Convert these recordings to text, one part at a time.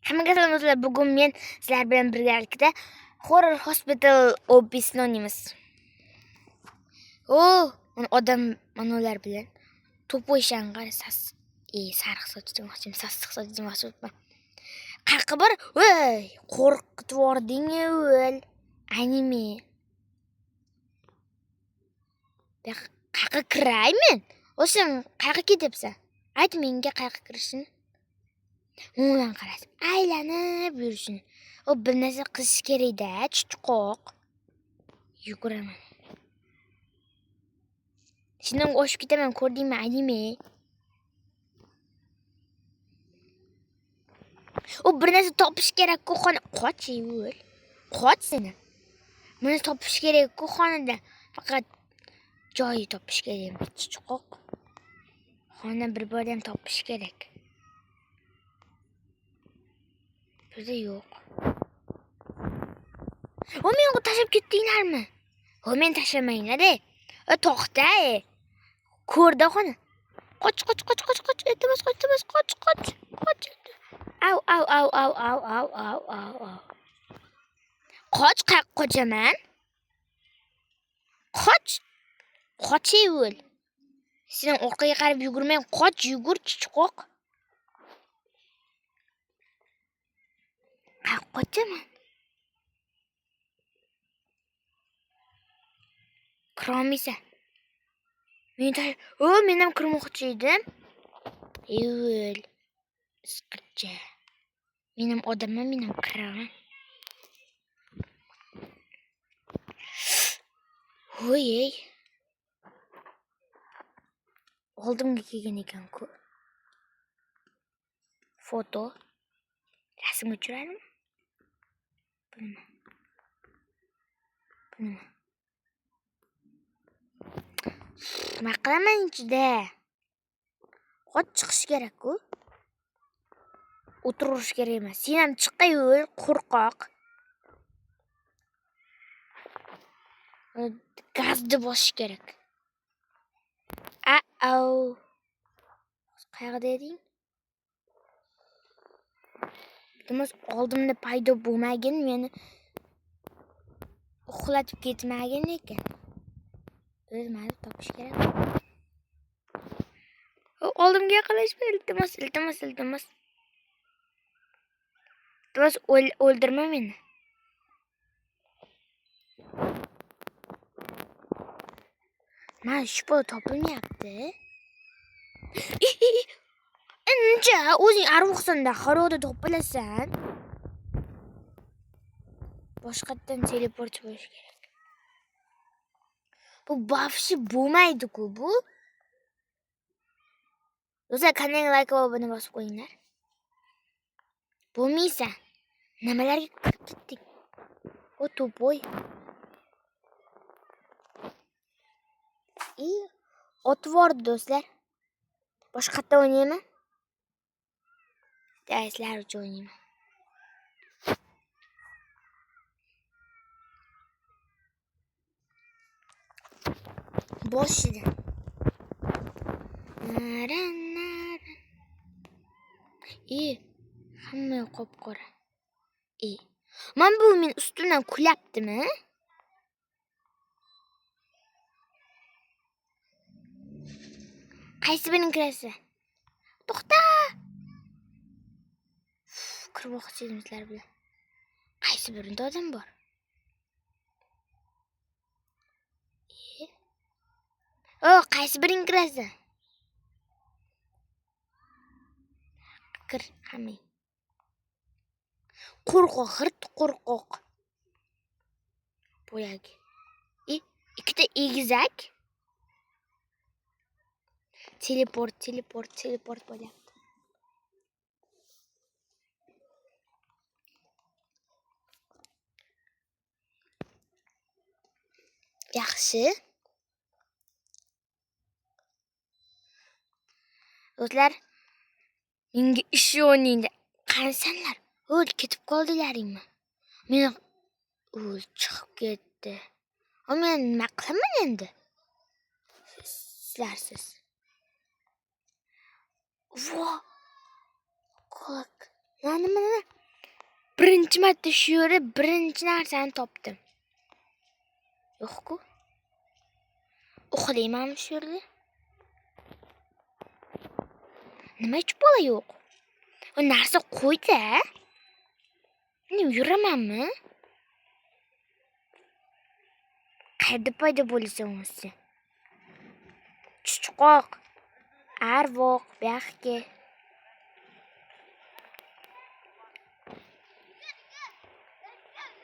Hammaga salom. Bugun men sizlar bilan birgalikda Horror Hospital OBS'ni o'ynaymiz. Odam manolar bilan to'p o'yishan qarasas. Sariq soch demoqchim, sassiq soch demoqchiman. Qaqi bir, voy, qo'rqitib yubording-a, o'l. Anime. Qayerga kiraymen? O'zing qayerga ketyapsan? Ayt menga qayerga kirishini. Undan qarasam, aylanib yurishini. O bir narsa qilish kerak-da, chuchuqoq. Yuguraman. Sendan o'shib ketaman, ko'rdingmi, anime? O bir narsa topish kerak-ku xona. Qoch, yo'l. Qoch seni. Meni topish kerak-ku xonada. Faqat joyi topish kerak, chuchuqoq. Xona bir bo'rdam topish kerak. Bizda yo'q. O meni tashlab ketdinglarmi? O meni tashlamanglar-ey. To'xta. Ko'rda xona. Qoch. Iltimos, qoch. Au. Qoch, qochaman. Qoch yo'l. Sen orqaga qarab yugurmang, yugur chuchuqoq. Qochaman. Kirolmaysan. Men ham kirmoqchi edim. Yo'l. Isqircha. Men ham odamman, men ham kiraman. Voy. Oldimga kelgan ekan-ku. Foto. Rasm o'chirarmi? Bilmayman. Nima qilaman ichida? Qoch chiqish kerak-ku. O'tirish kerak emas. Sen ham chiqayo'l, qo'rqoq. Gazni bosish kerak. Qayerda eding? Iltimos, oldimda paydo bo'lmagin, meni uxlatib ketmagin ekan. O'zimni topish kerak. Oldimga yaqinlashma, iltimos. Iltimos, o'ldirma meni. Mana shu bola topilmayapti. Ancha o'zing arvohsanda xaroda topilasan. Boshqatdan teleport bo'lish kerak. Bu bafshi bo'lmaydi-ku bu. Do'stlar, kanalga like va obuna bosib qo'yinglar. Bo'lmaysan. Nimalarga kirib ketding? O to'poy. Otib yordi do'stlar. Boshqatda o'ynayman. Darslar uchun o'ynayman. Boshida. Hamma qop-qora. Men bu men ustimdan kulyaptimi? Qaysi biring kirasi? To'xta! Kirmoqchi edim sizlar bilan. Qaysi birinda odam bor? Qaysi biring kirasi? Kir, hammang. Qo'rqoq, qo'rqoq. Boyagi. Ikkita egizak. Teleport bo'lyapti. Yaxshi. Do'stlar, menga ishoninglar. Qansanlar? Ketib qoldilaringmi? Men chiqib ketdi. Men nima qilaman endi? Sizlarsiz. Vo! Nima? Birinchi marta shu yerda birinchi narsani topdim. Yo'q-ku. Uxlaymanmi shu yerda? Nima hech bola yo'q? O narsa qo'yda. Men yuramanmi? Qayerda paydo bo'lasan o'zi? Chuchqoq, arvoq, buyoqqa.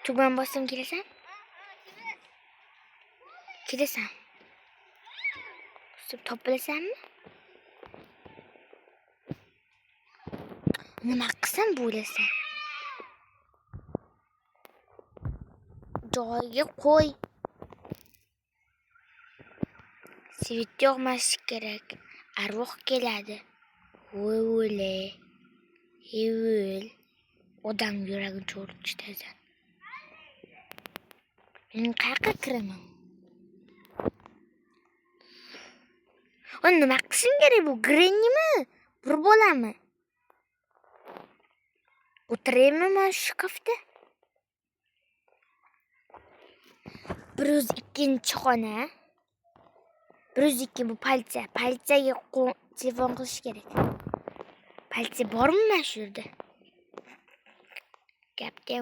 Tugman bossam kelasan? Kelasan. Sub topilasanmi? Nima qilsam bo'lasan? Joyiga qo'y. Svit yoqmashi kerak. Arvoq keladi. Vo'le. Hevil. Odam yuragini cho'rchitadi. Men qayerga kiraman? Nima qilishim kerak bu? Grenimi? Bir bolami? O'tiraymi men shkafda? Bir o'zi ikkinchi xona. Bir o'zi ikki bu palcha. Palchaga telefon qilish kerak. Palcha bormi mana shu yerda? Gapga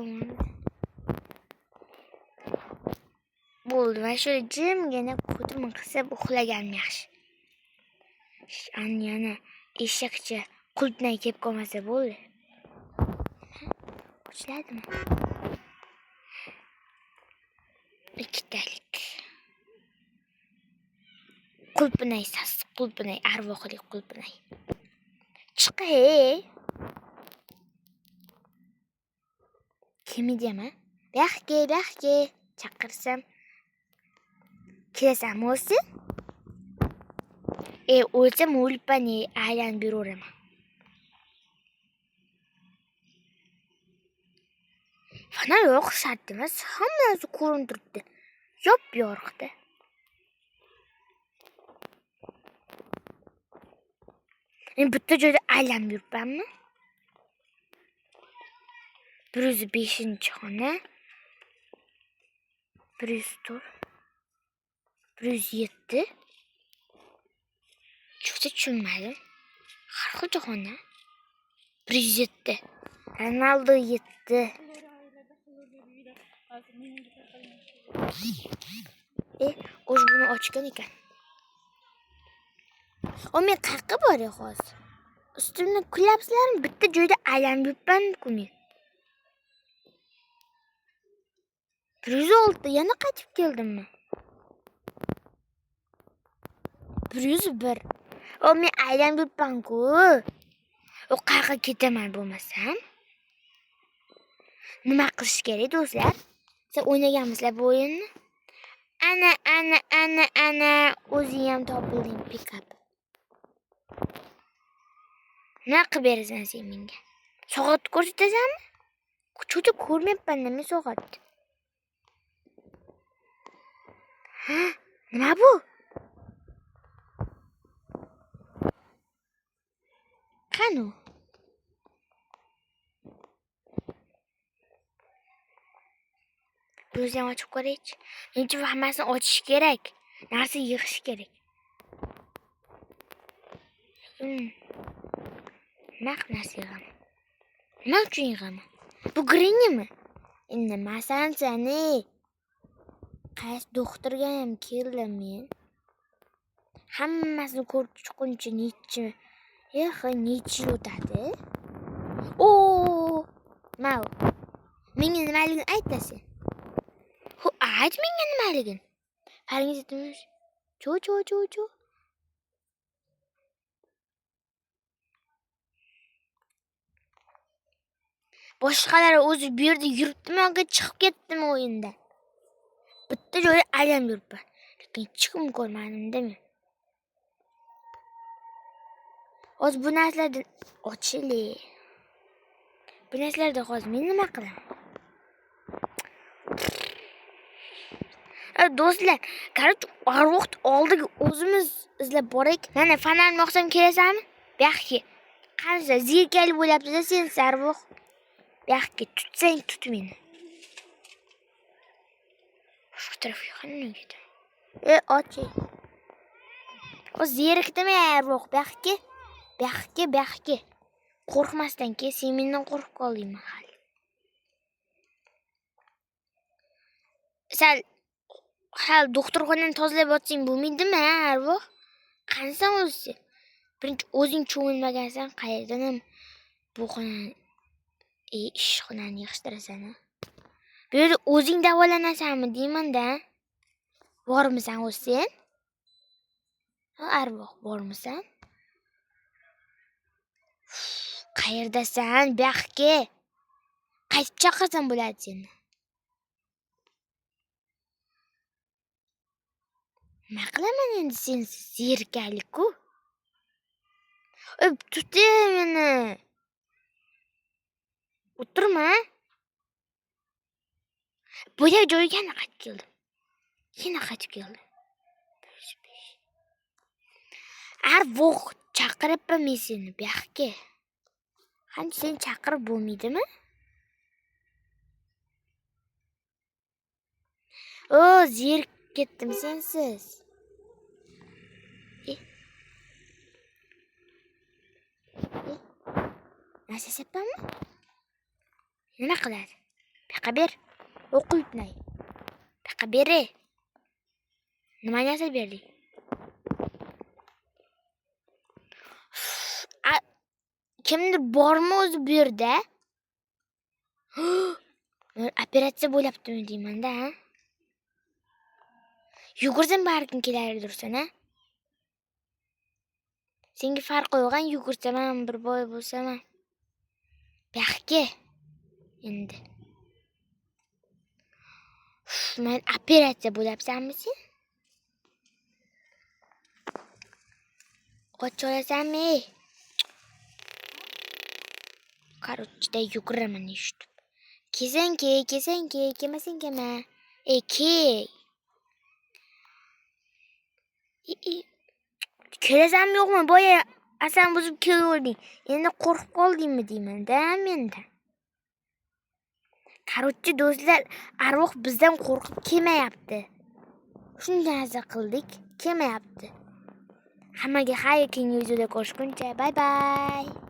bo'ldi. Mana shu jimgina ko'zim qilsa uxlaganim yaxshi. Yana eshakcha qulpnay kelib qolmasa bo'ldi. Ochladimi? Ikkitalik. Qulpnay sassiq qulpnay, arvoqli qulpnay. Chiqay. Kim edimi? Buyoqqa chaqirsam kelasanmi o'zi? O'lsam o'lpani aylanib yuraveraman. Fanar yo'q shart emas, hamma narsa ko'rinib turibdi. Yop-yorug'da. Men bitta joyda aylanib yuribmanmi? 105-xona. 104. 107. Cho'cha tushunmadim. Har xil xona. 107. Ronaldo 7. O'z buni ochgan ekan. Men qayerga boray hozir? Ustimni kulyapsizlarmi? Bitta joyda aylanib yuribman-ku men. 106 yana qaytib keldimmi? 101. Men aylanib yuribman-ku. Qayerga ketaman bo'lmasam? Nima qilish kerak do'stlar? Siz o'ynaganmisizlar bu o'yinni? Ana o'zi ham topilding pikap. Nima qilib berasan sen menga? Soat ko'rsatasanmi? Cho'cha ko'rmayapman men soatni. Nima bu? Qani? O'zi ham ochib ko'raychi. Menimcha hammasini ochish kerak. Narsa yig'ish kerak. Nima narsa yig'aman? Nima uchun yig'aman? Bu grenimi? Endi masansani. Qaysi doktorga ham keldim men. Hammasini ko'rib chiqquncha necha yil o'tadi? Mau. Menga nimaligini aytasan? Ayt menga nimaligini. Faringiz aytamiz. Cho. Boshqalar o'zi bu yerda yuribdimi yoki chiqib ketdimi o'yindan? Bitta joyda aylanib yuribman. Lekin chiqim ko'rmadim-da men. Hozir bu narsalardan ochili. Bu narsalarda hozir men nima qilaman? Do'stlar, qarang, arvoq oldiga o'zimiz izlab boraylik. Mana fanarni yoqsam kelasanmi? Buyoqqa. Qancha zirkali bo'lyapti-da sen arvoq. buyoqqa tutsang tut meni. Shu tarafga qanday ketadi? Ochi. O zerikdimi yarvoq buyoqqa. Qo'rqmasdan ke, sen mendan qo'rqib qoldingmi hali? Sen hal doktorxonani tozalab o'tsang bo'lmaydimi, yarvoq? Qanasan o'zi? Birinchi o'zing cho'milmagansan, qayerdan ham bu xonani ishxonani yig'ishtirasan? Bu yerda o'zing davolanasanmi deyman-da? Bormisan o'zi sen? Arvoq bormisan? Qayerdasan? Buyoqqa. Qaytib chaqirsan bo'ladi seni. Nima qilaman endi sensiz zerikalik-ku? Tut meni. O'tirma. Bo'ya joyiga qaytib keldim. Yana qaytib keldim. Arvoq chaqiribman men seni buyoqqa. Qancha sen chaqirib bo'lmaydimi? Zerikib ketdim sensiz. Narsa sepammi? Nima qiladi? Buyoqqa ber. O'qilibnay. Buyoqqa ber. Nima narsa berding? Kimdir bormi o'zi bu yerda? Operatsiya bo'lyaptimi deyman-da, ha? Yugursam barkim kelardir sana. Senga farqi yo'q, yugursam ham bir boy bo'lsam ham. Buyoqqa. Endi. Men operatsiya bo'lyapsanmi sen? Och olasanmi? Qarochida yuguraman eshitib. Kelmasang kelma. Ke. Kelasanmi yo'qmi? Boya asan buzib kelaverding. Endi qo'rqib qoldingmi deyman-da menda. Qarochi do'stlar, arvoh bizdan qo'rqib kelmayapti. Shunday narsa qildik, kelmayapti. Hammaga xayr, keyingi videoda ko'rishguncha. Bye bye.